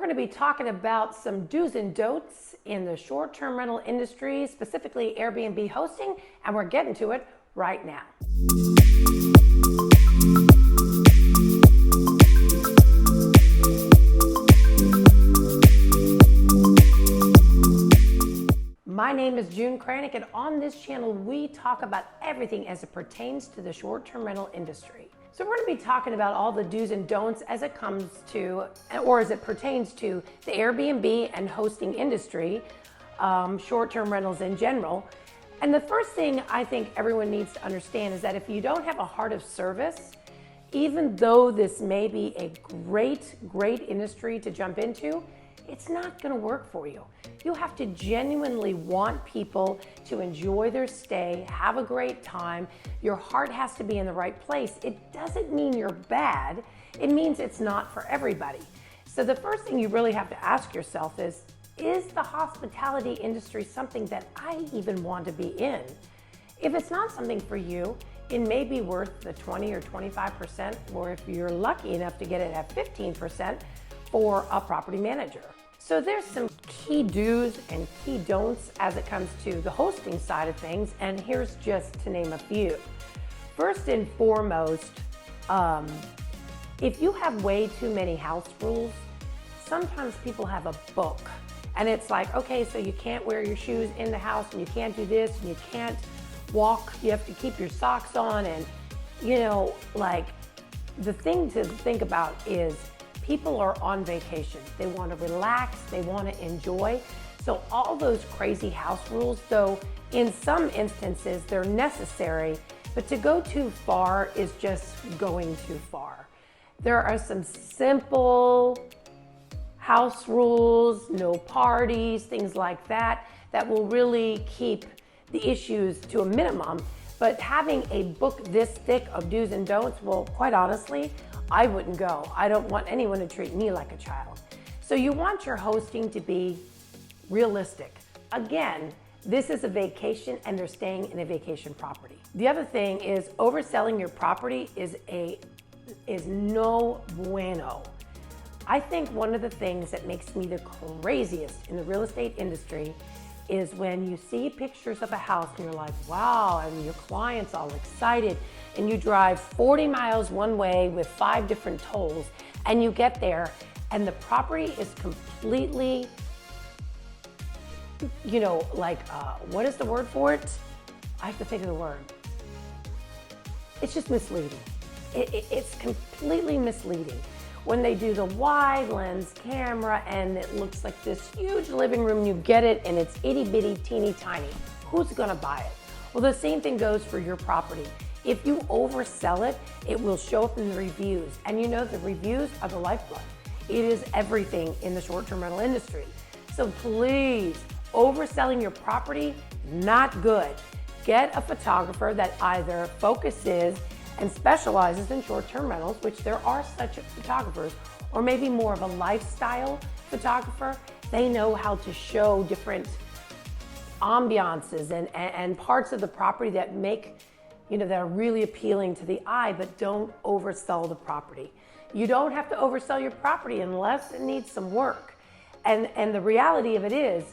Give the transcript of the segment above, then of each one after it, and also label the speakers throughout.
Speaker 1: going to be talking about some do's and don'ts in the short-term rental industry, specifically Airbnb hosting, and we're getting to it right now. My name is June Kranick, and on this channel we talk about everything as it pertains to the short-term rental industry. So we're going to be talking about all the do's and don'ts as it comes to, or as it pertains to, the Airbnb and hosting industry, short-term rentals in general. And the first thing I think everyone needs to understand is that if you don't have a heart of service, even though this may be a great industry to jump into, it's not going to work for you. You have to genuinely want people to enjoy their stay, have a great time. Your heart has to be in the right place. It doesn't mean you're bad. It means it's not for everybody. So the first thing you really have to ask yourself is the hospitality industry something that I even want to be in? If it's not something for you, it may be worth the 20 or 25%, or if you're lucky enough to get it at 15% for a property manager. So there's some key do's and key don'ts as it comes to the hosting side of things, and here's just to name a few. First and foremost, if you have way too many house rules, sometimes people have a book, and it's like, okay, so you can't wear your shoes in the house, and you can't do this, and you can't walk, you have to keep your socks on, and like, the thing to think about is people are on vacation. They want to relax, they want to enjoy. So all those crazy house rules, though in some instances they're necessary, but to go too far is just going too far. There are some simple house rules, no parties, things like that, that will really keep the issues to a minimum. But having a book this thick of do's and don'ts, well, quite honestly, I wouldn't go. I don't want anyone to treat me like a child. So you want your hosting to be realistic. Again, this is a vacation and they're staying in a vacation property. The other thing is overselling your property is no bueno. I think one of the things that makes me the craziest in the real estate industry is when you see pictures of a house and you're like, wow, and your client's all excited, and you drive 40 miles one way with 5 different tolls, and you get there and the property is completely, what is the word for it? I have to think of the word. It's just misleading. It's completely misleading. When they do the wide lens camera and it looks like this huge living room, you get it and it's itty bitty teeny tiny. Who's gonna buy it? Well, the same thing goes for your property. If you oversell it, it will show up in the reviews. And the reviews are the lifeblood. It is everything in the short-term rental industry. So please, overselling your property, not good. Get a photographer that either focuses and specializes in short-term rentals, which there are such photographers, or maybe more of a lifestyle photographer. They know how to show different ambiances and parts of the property that make, that are really appealing to the eye, but don't oversell the property. You don't have to oversell your property unless it needs some work. And the reality of it is,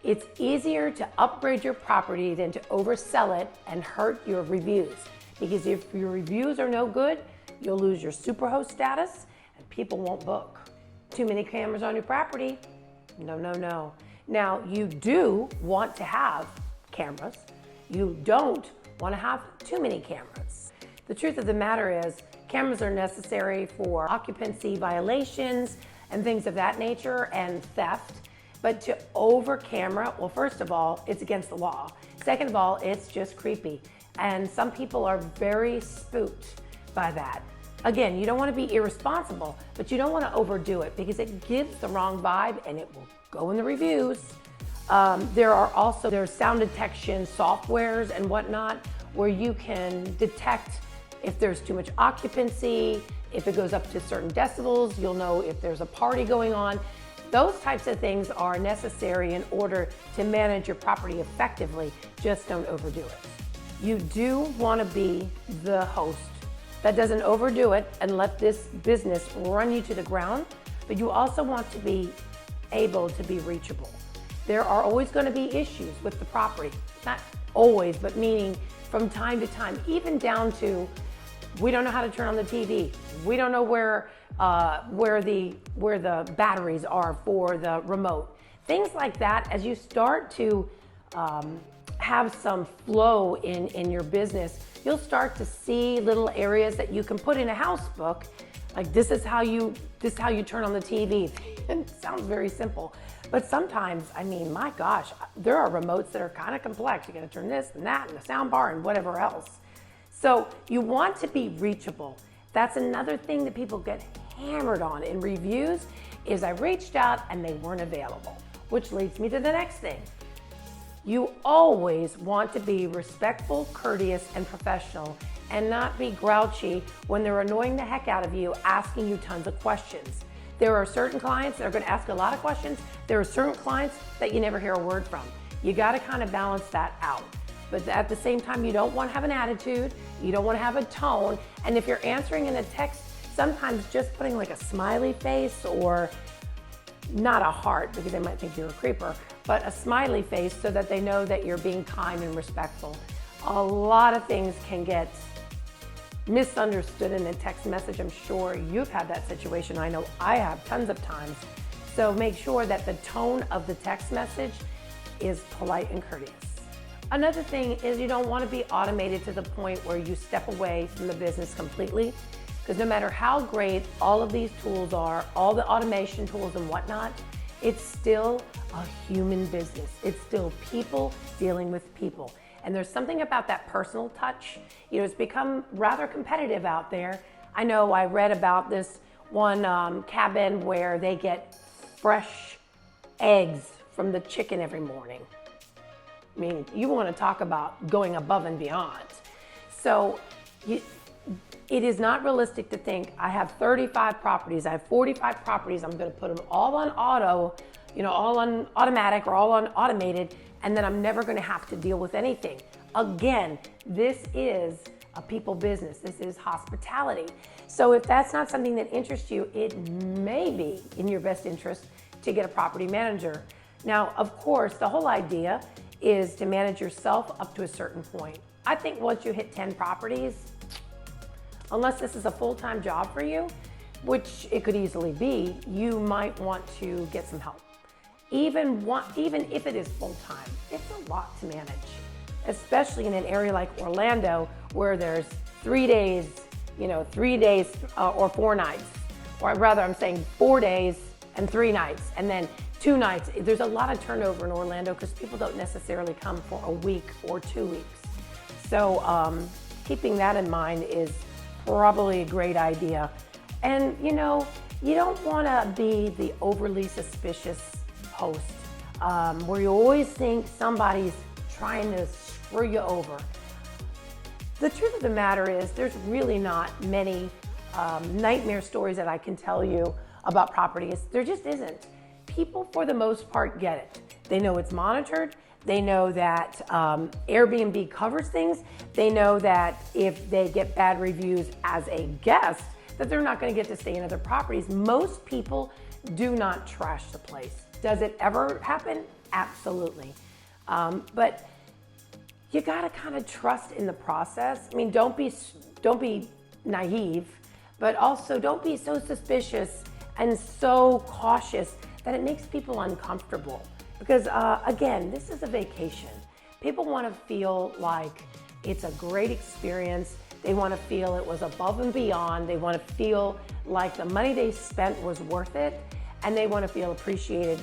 Speaker 1: it's easier to upgrade your property than to oversell it and hurt your reviews. Because if your reviews are no good, you'll lose your superhost status and people won't book. Too many cameras on your property? No. Now, you do want to have cameras. You don't want to have too many cameras. The truth of the matter is, cameras are necessary for occupancy violations and things of that nature and theft. But to over camera, well, first of all, it's against the law. Second of all, it's just creepy. And some people are very spooked by that. Again, you don't want to be irresponsible, but you don't want to overdo it because it gives the wrong vibe and it will go in the reviews. There's sound detection softwares and whatnot where you can detect if there's too much occupancy, if it goes up to certain decibels, you'll know if there's a party going on. Those types of things are necessary in order to manage your property effectively. Just don't overdo it. You do want to be the host that doesn't overdo it and let this business run you to the ground, but you also want to be able to be reachable. There are always going to be issues with the property. Not always, but meaning from time to time, even down to we don't know how to turn on the TV. We don't know where the batteries are for the remote. Things like that, as you start to have some flow in your business, you'll start to see little areas that you can put in a house book. Like this is how you turn on the TV. It sounds very simple, but sometimes, I mean, my gosh, there are remotes that are kind of complex. You got to turn this and that and the sound bar and whatever else. So you want to be reachable. That's another thing that people get hammered on in reviews is I reached out and they weren't available, which leads me to the next thing. You always want to be respectful, courteous, and professional and not be grouchy when they're annoying the heck out of you, asking you tons of questions. There are certain clients that are going to ask a lot of questions. There are certain clients that you never hear a word from. You got to kind of balance that out. But at the same time, you don't want to have an attitude. You don't want to have a tone. And if you're answering in a text, sometimes just putting like a smiley face or not a heart because they might think you're a creeper, but a smiley face so that they know that you're being kind and respectful. A lot of things can get misunderstood in a text message. I'm sure you've had that situation. I know I have tons of times. So make sure that the tone of the text message is polite and courteous. Another thing is you don't want to be automated to the point where you step away from the business completely, because no matter how great all of these tools are, all the automation tools and whatnot, it's still a human business. It's still people dealing with people. And there's something about that personal touch. You know, it's become rather competitive out there. I know I read about this one cabin where they get fresh eggs from the chicken every morning. I mean, you want to talk about going above and beyond. So it is not realistic to think I have 35 properties, I have 45 properties, I'm going to put them all on auto, you know, all on automatic or all on automated, and then I'm never going to have to deal with anything. Again, this is a people business. This is hospitality. So if that's not something that interests you, it may be in your best interest to get a property manager. Now, of course, the whole idea is to manage yourself up to a certain point. I think once you hit 10 properties, unless this is a full-time job for you, which it could easily be, you might want to get some help. Even if it is full-time, it's a lot to manage, especially in an area like Orlando where there's 3 days, or 4 nights, or rather I'm saying 4 days and 3 nights, and then 2 nights. There's a lot of turnover in Orlando because people don't necessarily come for a week or 2 weeks. So keeping that in mind is probably a great idea. And you don't want to be the overly suspicious host where you always think somebody's trying to screw you over. The truth of the matter is there's really not many nightmare stories that I can tell you about properties. There just isn't. People, for the most part, get it. They know it's monitored. They know that Airbnb covers things. They know that if they get bad reviews as a guest, that they're not going to get to stay in other properties. Most people do not trash the place. Does it ever happen? Absolutely. But you got to kind of trust in the process. I mean, don't be naive, but also don't be so suspicious and so cautious that it makes people uncomfortable. Because again, this is a vacation. People want to feel like it's a great experience. They want to feel it was above and beyond. They want to feel like the money they spent was worth it, and they want to feel appreciated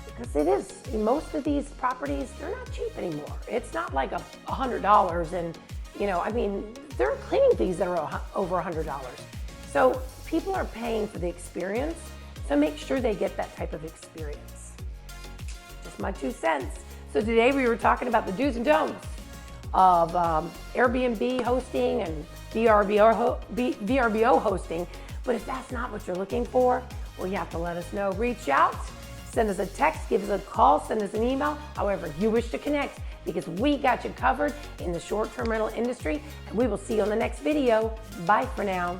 Speaker 1: because it is. Most of these properties, they're not cheap anymore. It's not like $100 and, there are cleaning fees that are over $100. So people are paying for the experience, so make sure they get that type of experience. Just my 2 cents. So today we were talking about the do's and don'ts of Airbnb hosting and VRBO hosting. But if that's not what you're looking for, well, you have to let us know. Reach out, send us a text, give us a call, send us an email, however you wish to connect, because we got you covered in the short-term rental industry, and we will see you on the next video. Bye for now.